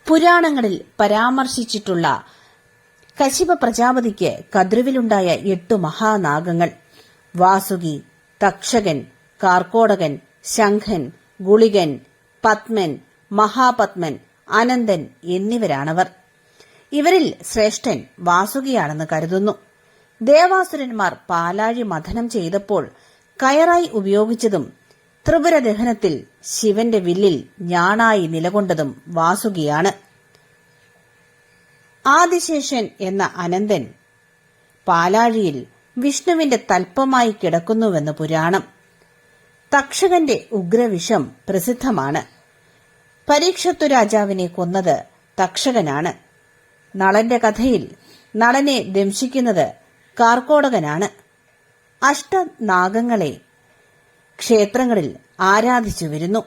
പുരാണങ്ങളിൽ പരാമർശിച്ചിട്ടുള്ള കശ്യപ പ്രജാപതിക്ക് കദ്രുവിലുണ്ടായ 8 മഹാനാഗങ്ങൾ വാസുകി, തക്ഷകൻ, കാർക്കോടകൻ, ശംഖൻ, ഗുളികൻ, പത്മൻ, മഹാപത്മൻ, അനന്തൻ എന്നിവരാണവർ. ഇവരിൽ ശ്രേഷ്ഠൻ വാസുകിയാണെന്ന് കരുതുന്നു. ദേവാസുരന്മാർ പാലാഴി മഥനം ചെയ്തപ്പോൾ കയറായി ഉപയോഗിച്ചതും ത്രിപുരദഹനത്തിൽ ശിവന്റെ വില്ലിൽ ഞാണായി നിലകൊണ്ടതും വാസുകിയാണ്. ആദിശേഷൻ എന്ന അനന്തൻ പാലാഴിയിൽ വിഷ്ണുവിന്റെ തൽപ്പമായി കിടക്കുന്നുവെന്ന് പുരാണം. തക്ഷകന്റെ ഉഗ്രവിഷം പ്രസിദ്ധമാണ്. പരീക്ഷത്തു രാജാവിനെ കൊന്നത് തക്ഷകനാണ്. നളന്റെ കഥയിൽ നളനെ ദംശിക്കുന്നത് കാർക്കോടകനാണ്. അഷ്ടനാഗങ്ങളെ ക്ഷേത്രങ്ങളിൽ ആരാധിച്ചു വരുന്നു.